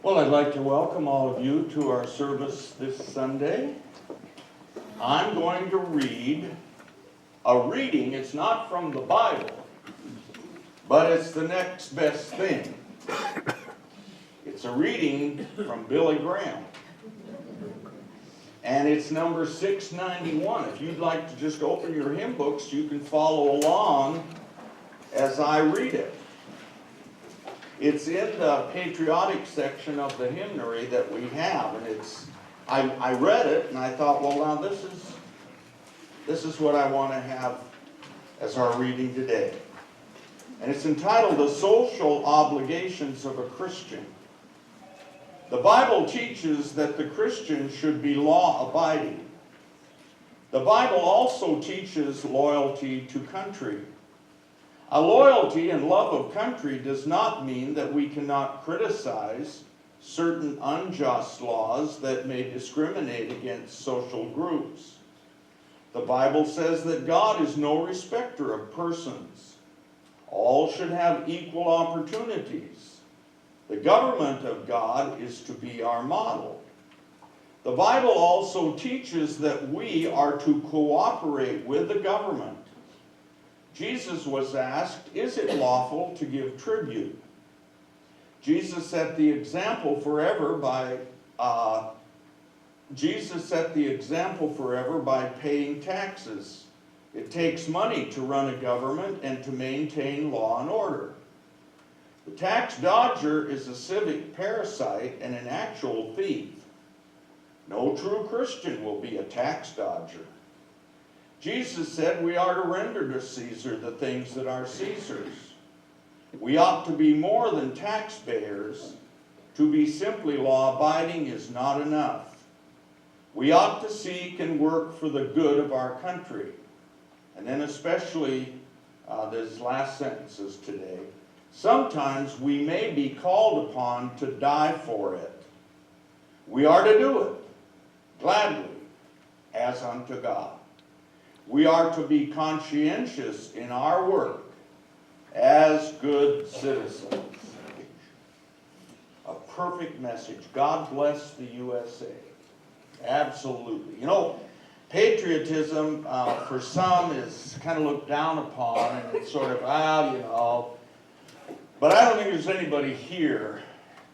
Well, I'd like to welcome all of you to our service this Sunday. I'm going to read a reading. It's not from the Bible, but it's the next best thing. It's a reading from Billy Graham. And it's number 691. If you'd like to just open your hymn books, you can follow along as I read it. It's in the patriotic section of the hymnary that we have, and I read it and I thought, well, now this is what I want to have as our reading today. And it's entitled The Social Obligations of a Christian. The Bible teaches that the Christian should be law-abiding. The Bible also teaches loyalty to country. A loyalty and love of country does not mean that we cannot criticize certain unjust laws that may discriminate against social groups. The Bible says that God is no respecter of persons. All should have equal opportunities. The government of God is to be our model. The Bible also teaches that we are to cooperate with the government. Jesus was asked, is it lawful to give tribute? Jesus set the example forever by paying taxes. It takes money to run a government and to maintain law and order. The tax dodger is a civic parasite and an actual thief. No true Christian will be a tax dodger. Jesus said we are to render to Caesar the things that are Caesar's. We ought to be more than taxpayers. To be simply law-abiding is not enough. We ought to seek and work for the good of our country. And then especially these last sentences today. Sometimes we may be called upon to die for it. We are to do it gladly as unto God. We are to be conscientious in our work as good citizens. A perfect message. God bless the USA. Absolutely. You know, patriotism for some is kind of looked down upon, and it's sort of, but I don't think there's anybody here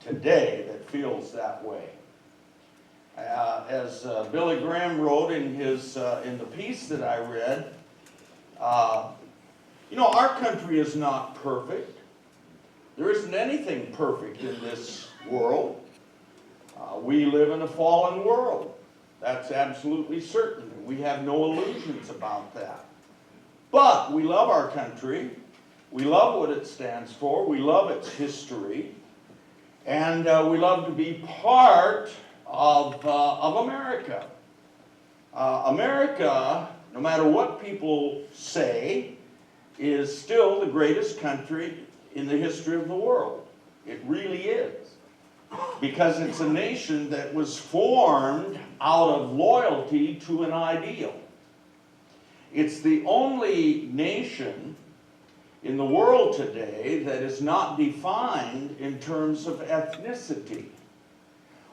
today that feels that way. As Billy Graham wrote in the piece that I read, our country is not perfect. There isn't anything perfect in this world. We live in a fallen world. That's absolutely certain. We have no illusions about that. But we love our country. We love what it stands for. We love its history. And we love to be part of America. America, no matter what people say, is still the greatest country in the history of the world. It really is. Because it's a nation that was formed out of loyalty to an ideal. It's the only nation in the world today that is not defined in terms of ethnicity,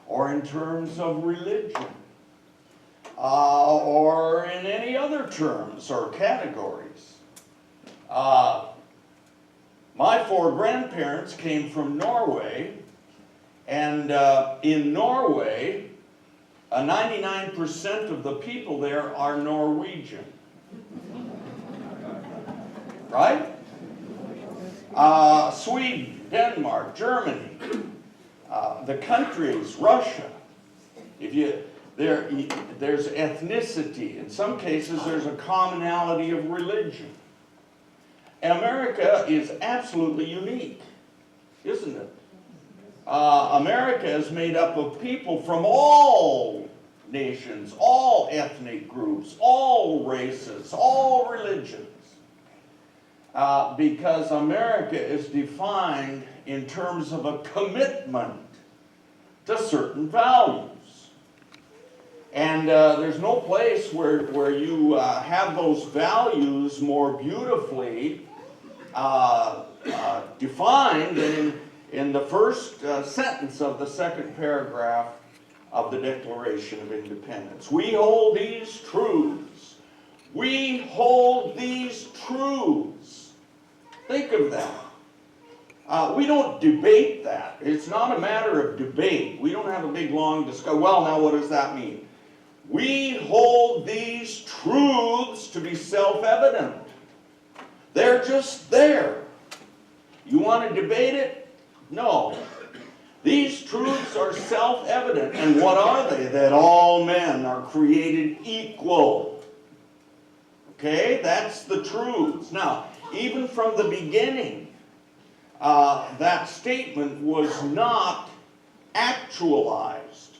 or in terms of religion, or in any other terms or categories. My four grandparents came from Norway, and in Norway, 99% of the people there are Norwegian. Right? Sweden, Denmark, Germany, the countries, Russia. There's ethnicity. In some cases, there's a commonality of religion. And America is absolutely unique, isn't it? America is made up of people from all nations, all ethnic groups, all races, all religions. Because America is defined in terms of a commitment to certain values. And there's no place where you have those values more beautifully defined than in the first sentence of the second paragraph of the Declaration of Independence. We hold these truths. We hold these truths. Think of that. We don't debate that. It's not a matter of debate. We don't have a big long discussion. Well, now what does that mean? We hold these truths to be self-evident. They're just there. You want to debate it? No. These truths are self-evident. And what are they? That all men are created equal. Okay? That's the truths. Now, even from the beginning, that statement was not actualized.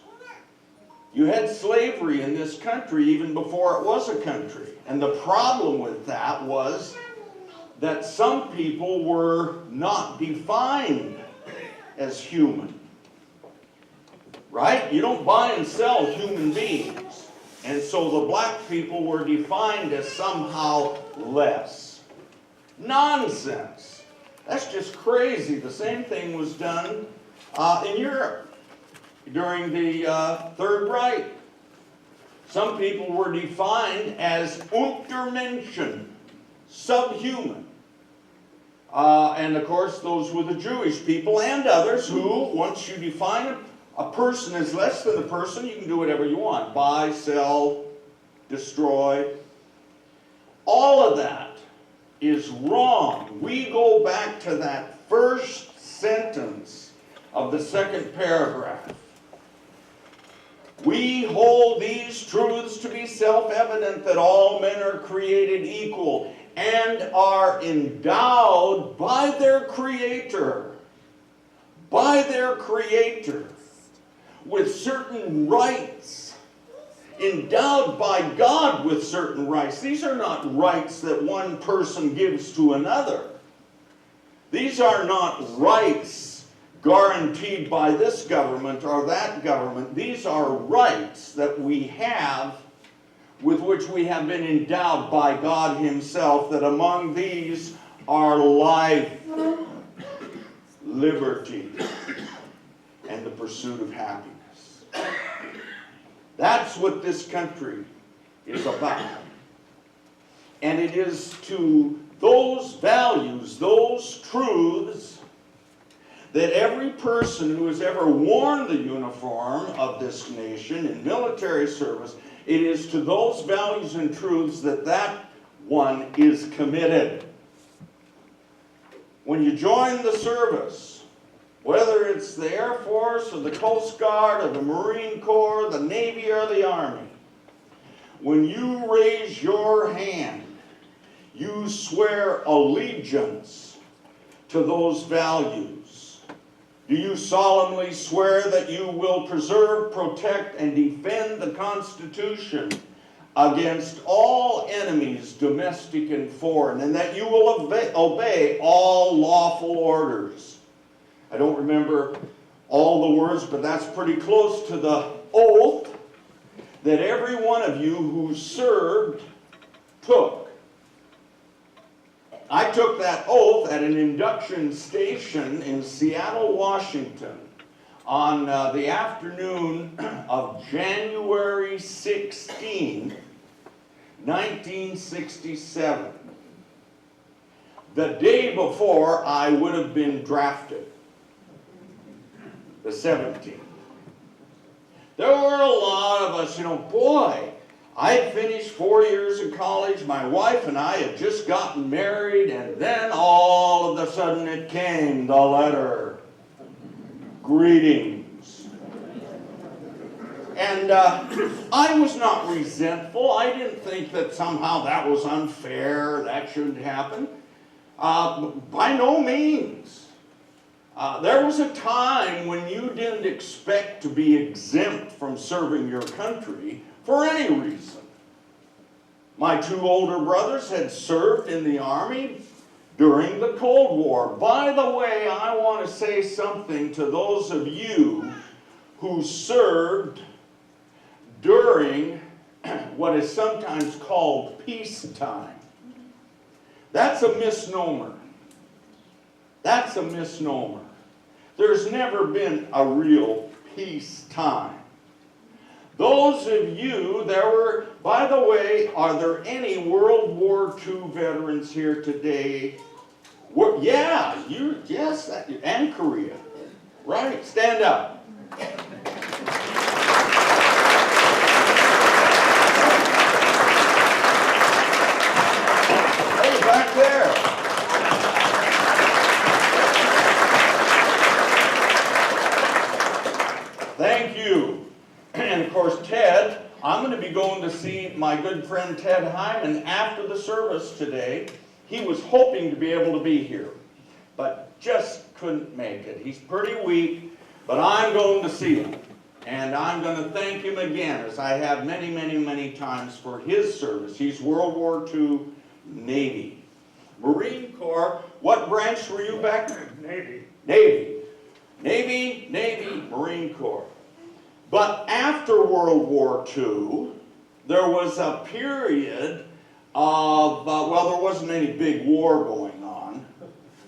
You had slavery in this country even before it was a country. And the problem with that was that some people were not defined as human. Right? You don't buy and sell human beings. And so the black people were defined as somehow less. Nonsense. That's just crazy. The same thing was done in Europe during the Third Reich. Some people were defined as Untermenschen, subhuman. And of course, those were the Jewish people and others who, once you define a person as less than a person, you can do whatever you want. Buy, sell, destroy. All of that is wrong. We go back to that first sentence of the second paragraph. We hold these truths to be self-evident that all men are created equal and are endowed by their Creator, with certain rights, endowed by God with certain rights. These are not rights that one person gives to another. These are not rights guaranteed by this government or that government. These are rights that we have, with which we have been endowed by God Himself, that among these are life, liberty, and the pursuit of happiness. That's what this country is about. And it is to those values, those truths, that every person who has ever worn the uniform of this nation in military service, it is to those values and truths that that one is committed. When you join the service, whether it's the Air Force or the Coast Guard or the Marine Corps, the Navy or the Army, when you raise your hand, you swear allegiance to those values. Do you solemnly swear that you will preserve, protect, and defend the Constitution against all enemies, domestic and foreign, and that you will obey all lawful orders? I don't remember all the words, but that's pretty close to the oath that every one of you who served took. I took that oath at an induction station in Seattle, Washington on the afternoon of January 16, 1967. The day before I would have been drafted, the 17th. There were a lot of us, boy, I had finished 4 years of college, my wife and I had just gotten married, and then all of a sudden it came, the letter. Greetings. And I was not resentful. I didn't think that somehow that was unfair, that shouldn't happen. By no means. There was a time when you didn't expect to be exempt from serving your country for any reason. My two older brothers had served in the Army during the Cold War. By the way, I want to say something to those of you who served during what is sometimes called peacetime. That's a misnomer. That's a misnomer. there's never been a real peacetime. Those of you, by the way, are there any World War II veterans here today? Yeah, yes, and Korea. Right, stand up. Hey, back there. Thank you. And of course, Ted, I'm going to be going to see my good friend Ted Hyman after the service today. He was hoping to be able to be here, but just couldn't make it. He's pretty weak, but I'm going to see him. And I'm going to thank him again, as I have many, many, many times, for his service. He's World War II Navy. Marine Corps, what branch were you back there? Navy. Navy, Marine Corps. But after World War II, there was a period of, well, there wasn't any big war going on,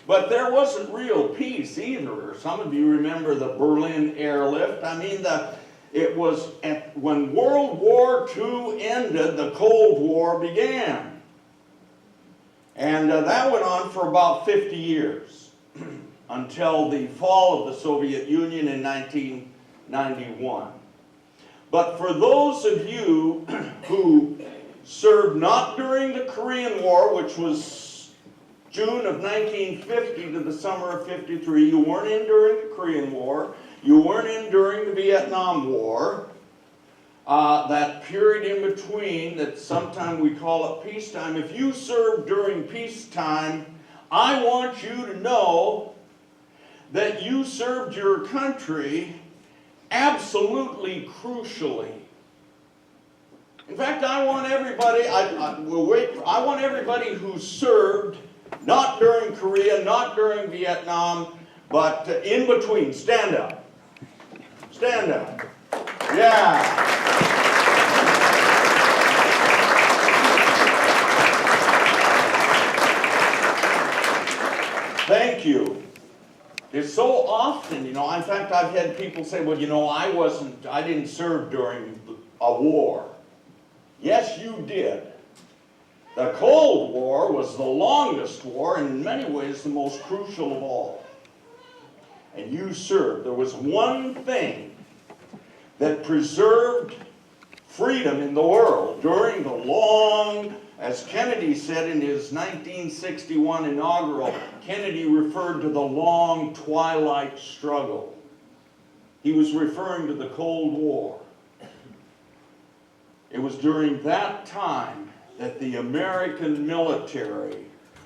but there wasn't real peace either. Some of you remember the Berlin airlift. I mean, it was when World War II ended, the Cold War began. And that went on for about 50 years until the fall of the Soviet Union in 1991. But for those of you who served not during the Korean War, which was June of 1950 to the summer of 53, you weren't in during the Korean War, you weren't in during the Vietnam War, that period in between that sometimes we call it peacetime. If you served during peacetime, I want you to know that you served your country absolutely crucially. In fact, I want everybody, I want everybody who served, not during Korea, not during Vietnam, but in between. Stand up. Stand up. Yeah. Thank you. It's so often, in fact, I've had people say, well, I didn't serve during a war. Yes, you did. The Cold War was the longest war and in many ways the most crucial of all. And you served. There was one thing that preserved freedom in the world during the long, as Kennedy said in his 1961 inaugural, Kennedy referred to the long twilight struggle. He was referring to the Cold War. It was during that time that the American military,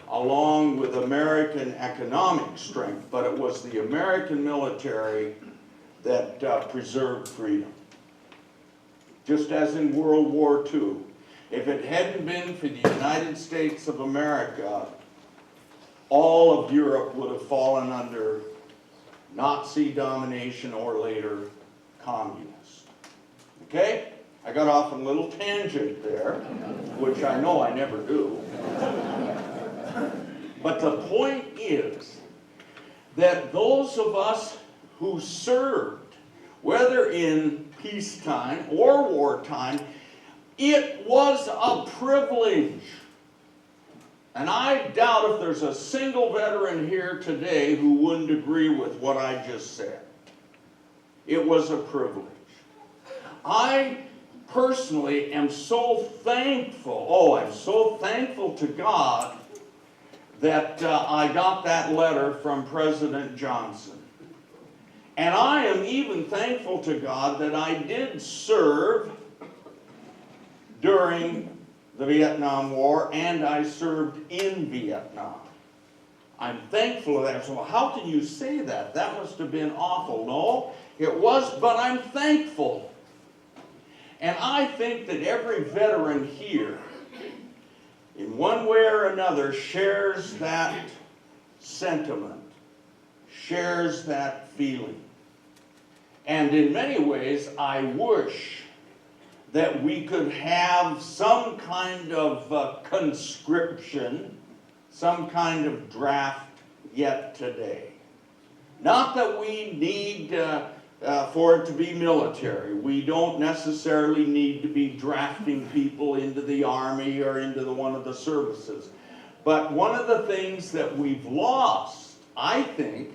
along with American economic strength, but it was the American military that preserved freedom. Just as in World War II. If it hadn't been for the United States of America, all of Europe would have fallen under Nazi domination or later communist. Okay? I got off on a little tangent there, which I know I never do. But the point is that those of us who served, whether in peacetime or wartime, it was a privilege. And I doubt if there's a single veteran here today who wouldn't agree with what I just said. It was a privilege. I personally am so thankful, I'm so thankful to God that I got that letter from President Johnson. And I am even thankful to God that I did serve during the Vietnam War, and I served in Vietnam. I'm thankful of that. So how can you say that? That must have been awful. No, it was, but I'm thankful. And I think that every veteran here, in one way or another, shares that sentiment, shares that feeling. And in many ways, I wish that we could have some kind of conscription, some kind of draft yet today. Not that we need for it to be military. We don't necessarily need to be drafting people into the Army or into one of the services. But one of the things that we've lost, I think,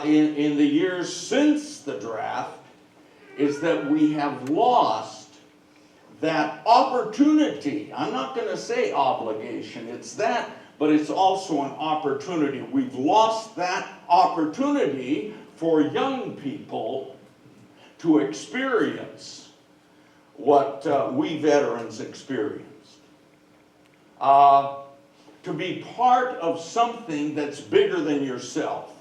in the years since the draft, is that we have lost that opportunity. I'm not going to say obligation, it's that, but it's also an opportunity. We've lost that opportunity for young people to experience what we veterans experienced. To be part of something that's bigger than yourself.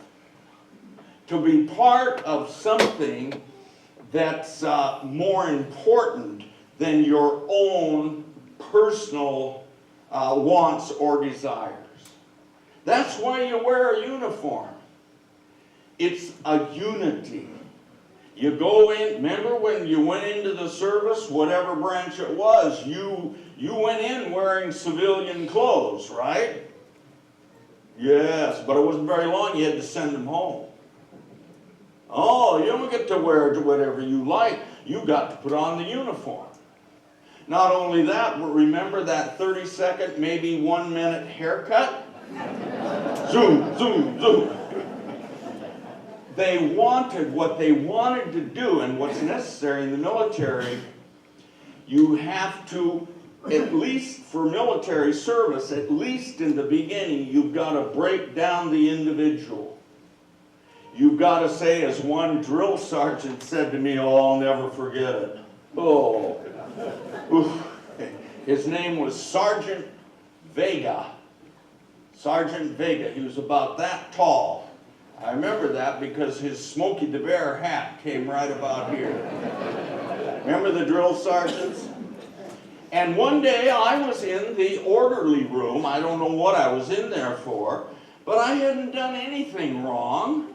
To be part of something that's more important than your own personal wants or desires. That's why you wear a uniform. It's a unity. You go in, remember when you went into the service, whatever branch it was, you went in wearing civilian clothes, right? Yes, but it wasn't very long, you had to send them home. Oh, you don't get to wear whatever you like, you got to put on the uniform. Not only that, but remember that 30-second, maybe 1-minute haircut? Zoom, zoom, zoom. They wanted what they wanted to do, and what's necessary in the military, you have to, at least for military service, at least in the beginning, you've got to break down the individual. You've got to say, as one drill sergeant said to me, oh, I'll never forget it. Oh, oof. His name was Sergeant Vega. Sergeant Vega, he was about that tall. I remember that because his Smokey the Bear hat came right about here. Remember the drill sergeants? And one day I was in the orderly room. I don't know what I was in there for, but I hadn't done anything wrong.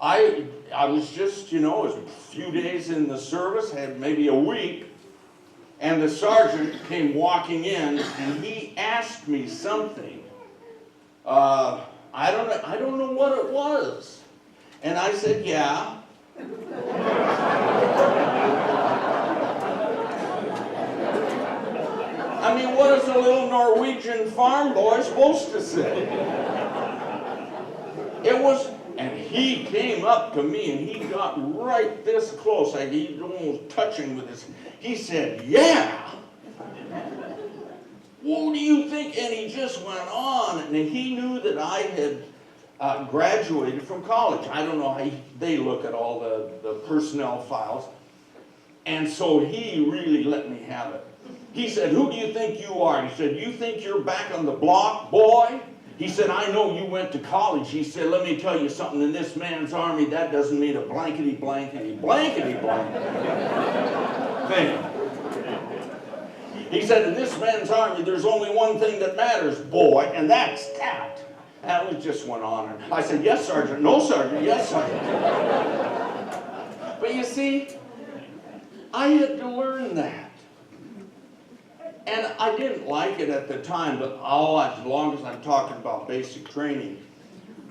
I was just, it was a few days in the service, had maybe a week, and the sergeant came walking in and he asked me something. I don't know what it was. And I said, yeah. I mean, what is a little Norwegian farm boy supposed to say? It was, and he came up to me and he got right this close, like he was almost touching with his, he said, yeah. What do you think? And he just went on, and he knew that I had graduated from college. I don't know how they look at all the personnel files. And so he really let me have it. He said, who do you think you are? He said, you think you're back on the block, boy? He said, I know you went to college. He said, let me tell you something. In this man's army, that doesn't mean a blankety, blankety, blankety, blank thing. He said, in this man's army, there's only one thing that matters, boy, and that's that. And it just went on. And I said, yes, Sergeant. No, Sergeant. Yes, Sergeant. But you see, I had to learn that. And I didn't like it at the time, but as long as I'm talking about basic training,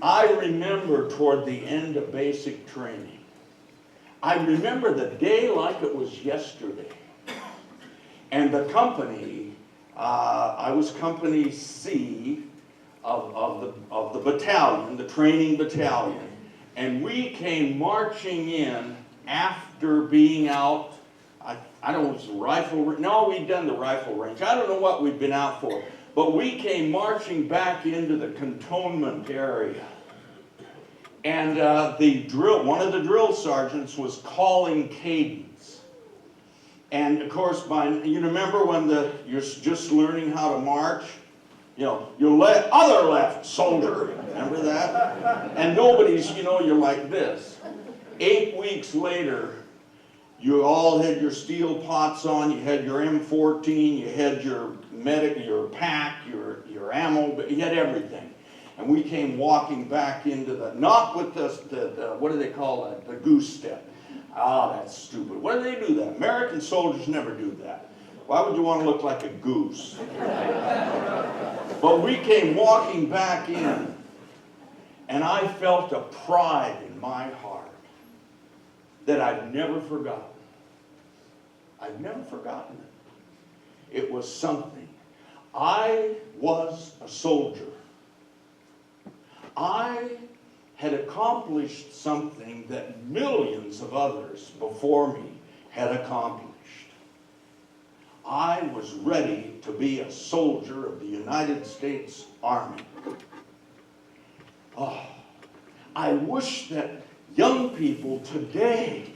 I remember toward the end of basic training, I remember the day like it was yesterday. And the company, I was Company C of the battalion, the training battalion, and we came marching in after being out. I don't know, it was the rifle range. No, we'd done the rifle range. I don't know what we'd been out for, but we came marching back into the cantonment area. And one of the drill sergeants was calling cadence. And of course, you remember when you're just learning how to march? Your other left, soldier. Remember that? And nobody's, you're like this. 8 weeks later, you all had your steel pots on, you had your M14, you had your pack, your ammo, but you had everything. And we came walking back into not with the what do they call that? The goose step. Ah, that's stupid. Why do they do that? American soldiers never do that. Why would you want to look like a goose? But we came walking back in, And I felt a pride in my heart that I've never forgotten. I've never forgotten it. It was something. I was a soldier. I had accomplished something that millions of others before me had accomplished. I was ready to be a soldier of the United States Army. Oh, I wish that young people today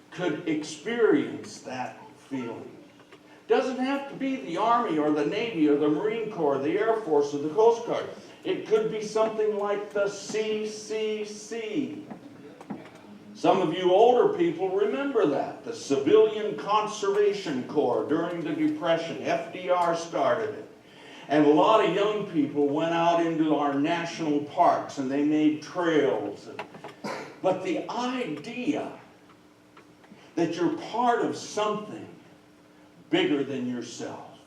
could experience that feeling. Doesn't have to be the Army or the Navy or the Marine Corps, the Air Force or the Coast Guard. It could be something like the CCC. Some of you older people remember that. The Civilian Conservation Corps during the Depression. FDR started it. And a lot of young people went out into our national parks and they made trails. But the idea that you're part of something bigger than yourself,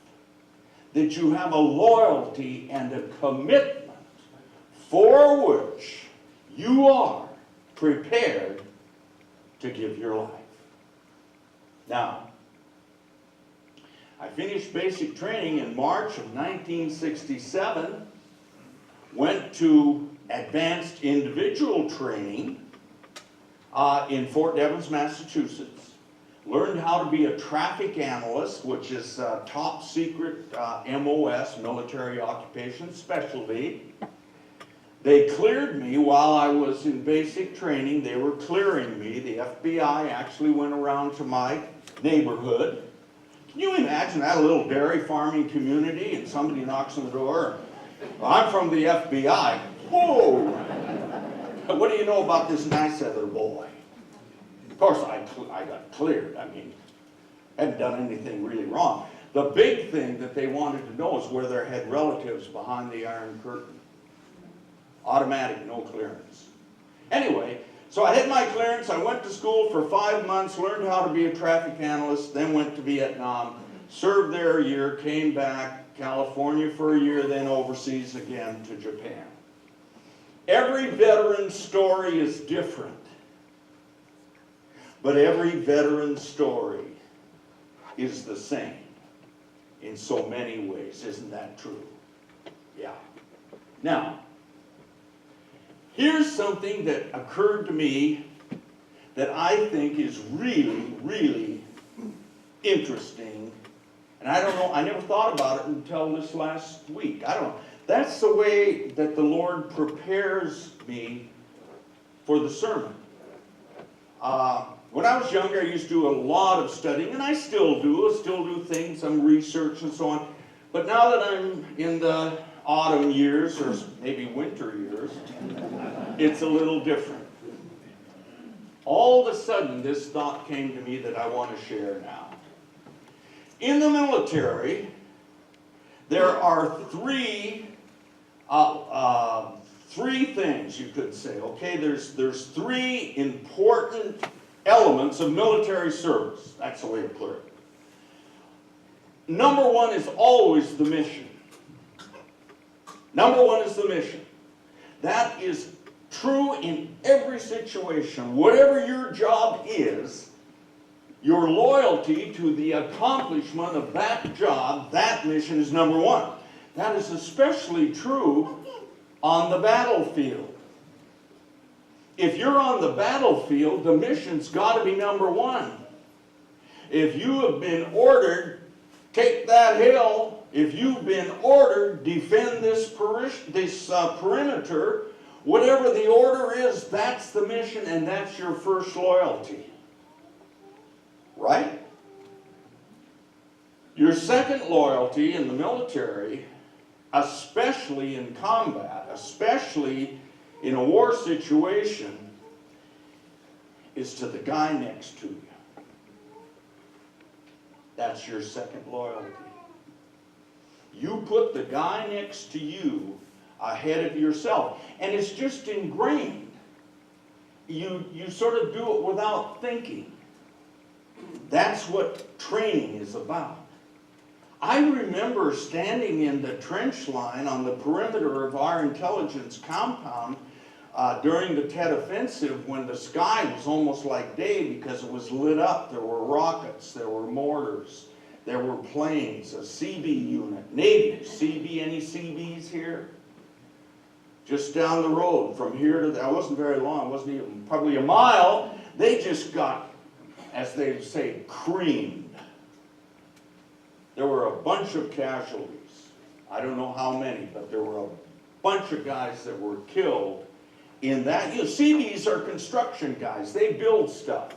that you have a loyalty and a commitment for which you are prepared to give your life. Now, I finished basic training in March of 1967, went to advanced individual training in Fort Devens, Massachusetts, learned how to be a traffic analyst, which is top secret MOS, military occupation specialty. They cleared me while I was in basic training. They were clearing me. The FBI actually went around to my neighborhood. Can you imagine that, a little dairy farming community, and somebody knocks on the door? I'm from the FBI. Whoa! What do you know about this nice other boy? Of course, I got cleared. I mean, hadn't done anything really wrong. The big thing that they wanted to know is where they had relatives behind the Iron Curtain. Automatic, no clearance. Anyway, so I had my clearance. I went to school for 5 months, learned how to be a traffic analyst, then went to Vietnam, served there a year, came back, California for a year, then overseas again to Japan. Every veteran's story is different, but every veteran's story is the same in so many ways. Isn't that true? Yeah. Now, here's something that occurred to me that I think is really, really interesting. And I don't know, I never thought about it until this last week. I don't know. That's the way that the Lord prepares me for the sermon. When I was younger, I used to do a lot of studying, and I still do things, some research and so on. But now that I'm in the autumn years, or maybe winter years, it's a little different. All of a sudden, this thought came to me that I want to share now. In the military, there are three things you could say. Okay, there's three important elements of military service. That's the way to put it. Number one is always the mission. Number one is the mission. That is true in every situation. Whatever your job is, your loyalty to the accomplishment of that job, that mission is number one. That is especially true on the battlefield. If you're on the battlefield, the mission's got to be number one. If you have been ordered, take that hill. If you've been ordered, defend this perimeter, whatever the order is, that's the mission and that's your first loyalty. Right? Your second loyalty in the military, especially in combat, especially in a war situation, is to the guy next to you. That's your second loyalty. You put the guy next to you ahead of yourself. And it's just ingrained. You sort of do it without thinking. That's what training is about. I remember standing in the trench line on the perimeter of our intelligence compound during the Tet Offensive when the sky was almost like day because it was lit up. There were rockets, there were mortars, there were planes, a CB unit, Navy, CB, any CBs here? Just down the road from here to that wasn't very long, it wasn't even probably a mile. They just got, as they say, creamed. There were a bunch of casualties. I don't know how many, but there were a bunch of guys that were killed in that. You know, CBs are construction guys. They build stuff.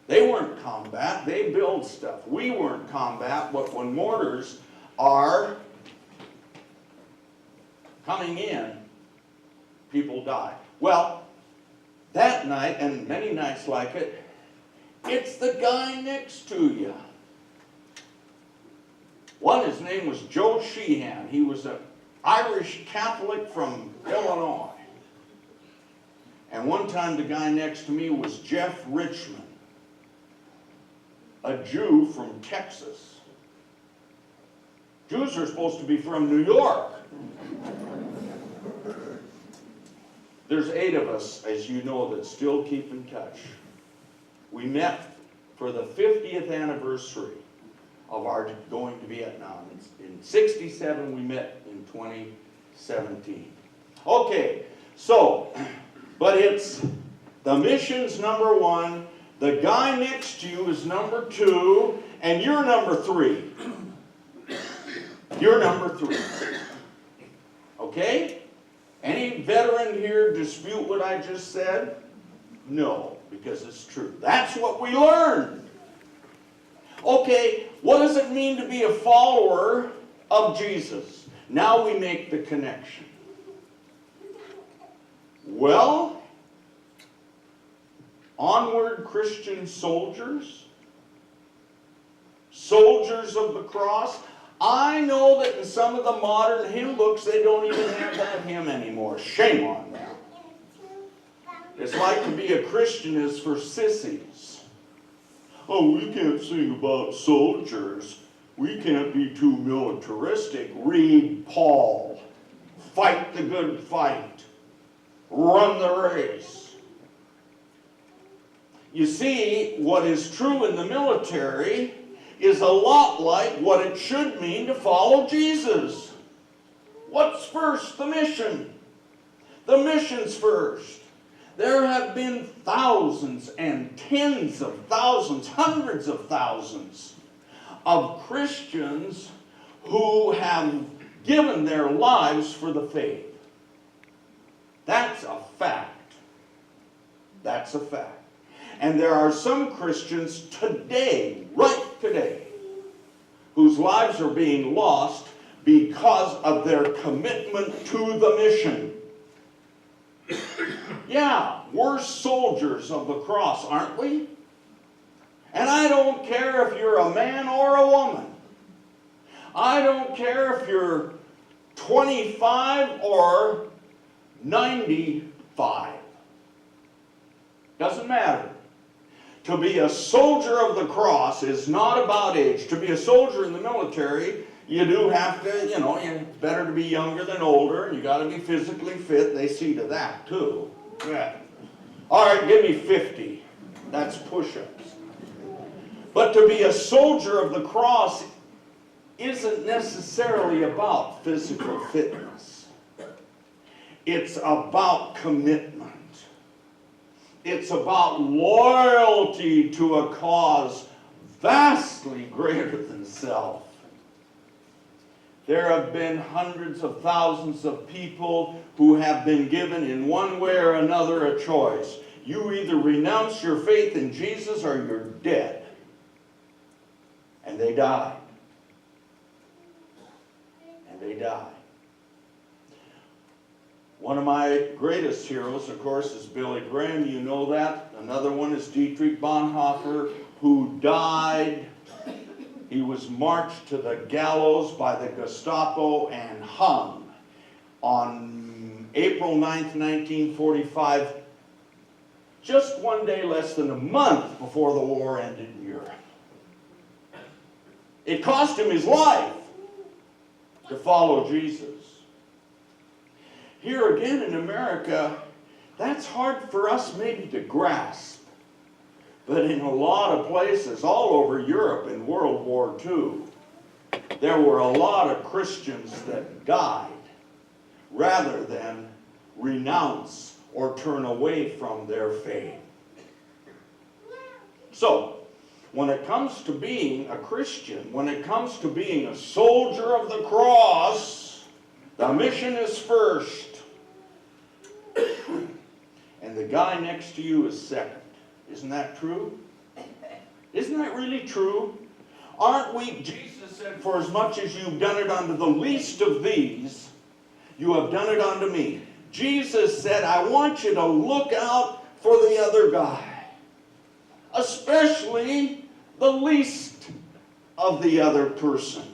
They weren't combat. They build stuff. We weren't combat, but when mortars are coming in, people die. Well, that night, and many nights like it, it's the guy next to you. One, his name was Joe Sheehan. He was an Irish Catholic from Illinois. And one time the guy next to me was Jeff Richmond, a Jew from Texas. Jews are supposed to be from New York. There's 8 of us, as you know, that still keep in touch. We met for the 50th anniversary of our going to Vietnam. In 67, we met in 2017. Okay, so, but it's the mission's number 1, the guy next to you is number 2, and you're number 3. You're number 3. Okay? Any veteran here dispute what I just said? No, because it's true. That's what we learned. Okay, what does it mean to be a follower of Jesus? Now we make the connection. Well, onward Christian soldiers, soldiers of the cross. I know that in some of the modern hymn books they don't even have that hymn anymore. Shame on them. It's like to be a Christian is for sissies. Oh, we can't sing about soldiers. We can't be too militaristic. Read Paul. Fight the good fight. Run the race. You see, what is true in the military is a lot like what it should mean to follow Jesus. What's first? The mission. The mission's first. There have been thousands and tens of thousands, hundreds of thousands of Christians who have given their lives for the faith. That's a fact. That's a fact. And there are some Christians today, right today, whose lives are being lost because of their commitment to the mission. Yeah, we're soldiers of the cross, aren't we? And I don't care if you're a man or a woman. I don't care if you're 25 or 95. Doesn't matter. To be a soldier of the cross is not about age. To be a soldier in the military, you do have to, you know, it's better to be younger than older, and you got to be physically fit. They see to that, too. Yeah. All right, give me 50. That's push-ups. But to be a soldier of the cross isn't necessarily about physical fitness. It's about commitment. It's about loyalty to a cause vastly greater than self. There have been hundreds of thousands of people who have been given in one way or another a choice. You either renounce your faith in Jesus or you're dead. And they died. And they died. One of my greatest heroes, of course, is Billy Graham. You know that. Another one is Dietrich Bonhoeffer, who died. He was marched to the gallows by the Gestapo and hung on April 9th, 1945, just one day less than a month before the war ended in Europe. It cost him his life to follow Jesus. Here again in America, that's hard for us maybe to grasp. But in a lot of places, all over Europe in World War II, there were a lot of Christians that died rather than renounce or turn away from their faith. So, when it comes to being a Christian, when it comes to being a soldier of the cross, the mission is first. And the guy next to you is second. Isn't that true? Isn't that really true? Aren't we, Jesus said, for as much as you've done it unto the least of these, you have done it unto me. Jesus said, I want you to look out for the other guy. Especially the least of the other person.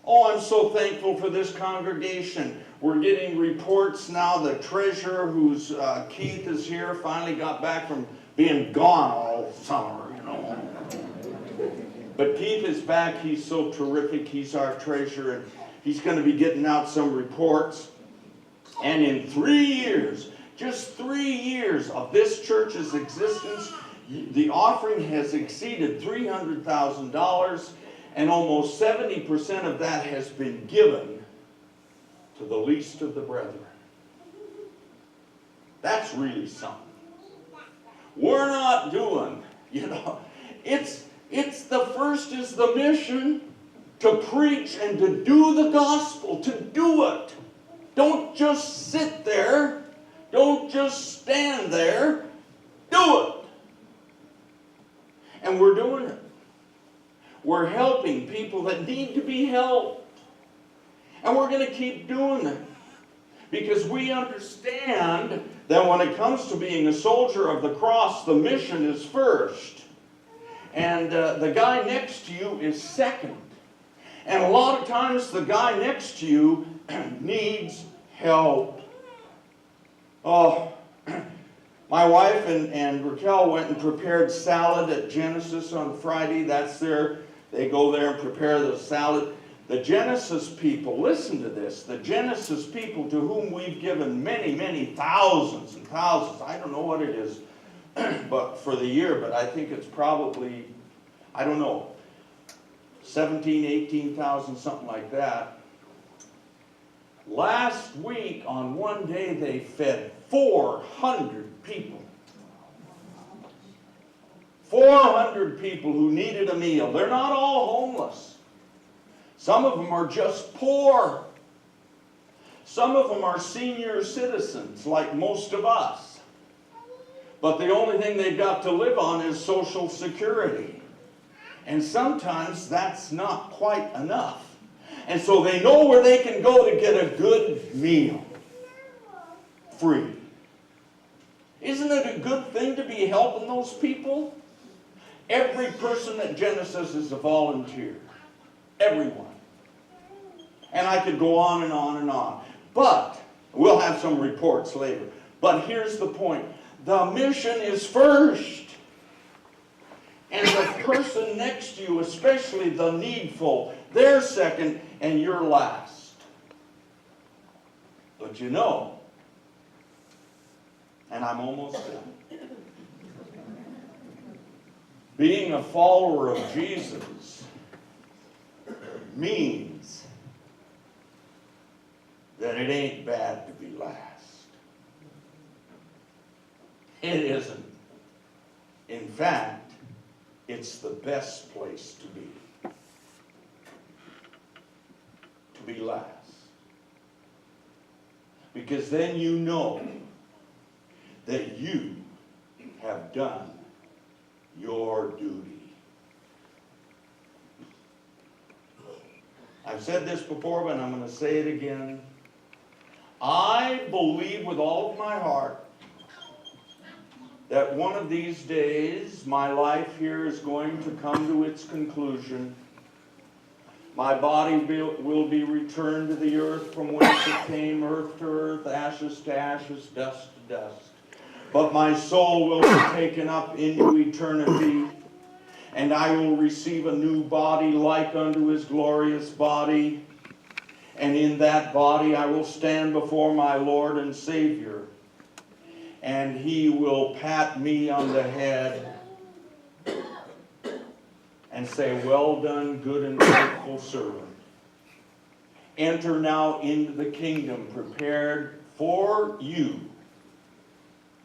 Oh, I'm so thankful for this congregation. We're getting reports now. The treasurer, who's Keith is here, finally got back from being gone all summer, you know. But Keith is back. He's so terrific. He's our treasurer, and he's going to be getting out some reports. And in 3 years, just 3 years of this church's existence, the offering has exceeded $300,000, and almost 70% of that has been given to the least of the brethren. That's really something. We're not doing, you know, it's the first is the mission, to preach and to do the gospel, to do it. Don't just sit there. Don't just stand there. Do it. And we're doing it. We're helping people that need to be helped. And we're going to keep doing it. Because we understand that when it comes to being a soldier of the cross, the mission is first. And the guy next to you is second. And a lot of times the guy next to you needs help. Oh, my wife and Raquel went and prepared salad at Genesis on Friday. They go there and prepare the salad. The Genesis people, listen to this, the Genesis people to whom we've given many, many thousands and thousands, I don't know what it is, but for the year, but I think it's probably, I don't know, 17, 18,000, something like that. Last week, on one day, they fed 400 people. 400 people who needed a meal. They're not all homeless. Some of them are just poor. Some of them are senior citizens, like most of us. But the only thing they've got to live on is Social Security. And sometimes that's not quite enough. And so they know where they can go to get a good meal. Free. Isn't it a good thing to be helping those people? Every person at Genesis is a volunteer. Everyone. And I could go on and on and on. But, we'll have some reports later. But here's the point. The mission is first. And the person next to you, especially the needful, they're second and you're last. But you know, and I'm almost done, being a follower of Jesus means that it ain't bad to be last. It isn't. In fact, it's the best place to be. To be last. Because then you know that you have done your duty. I've said this before, but I'm going to say it again. I believe with all of my heart that one of these days my life here is going to come to its conclusion. My body will be returned to the earth from whence it came, earth to earth, ashes to ashes, dust to dust. But my soul will be taken up into eternity. And I will receive a new body like unto his glorious body. And in that body I will stand before my Lord and Savior. And he will pat me on the head and say, well done, good and faithful servant. Enter now into the kingdom prepared for you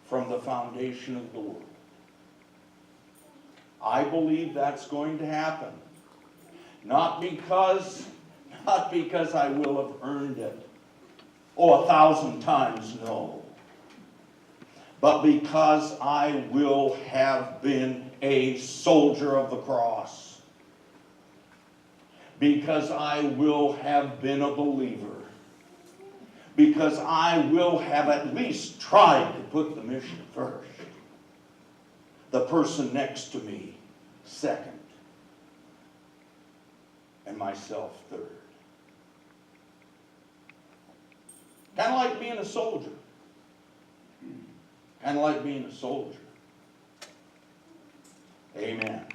from the foundation of the world. I believe that's going to happen. Not because I will have earned it. Oh, 1,000 times no. But because I will have been a soldier of the cross. Because I will have been a believer. Because I will have at least tried to put the mission first. The person next to me second. And myself third. Kind of like being a soldier. Kind of like being a soldier. Amen.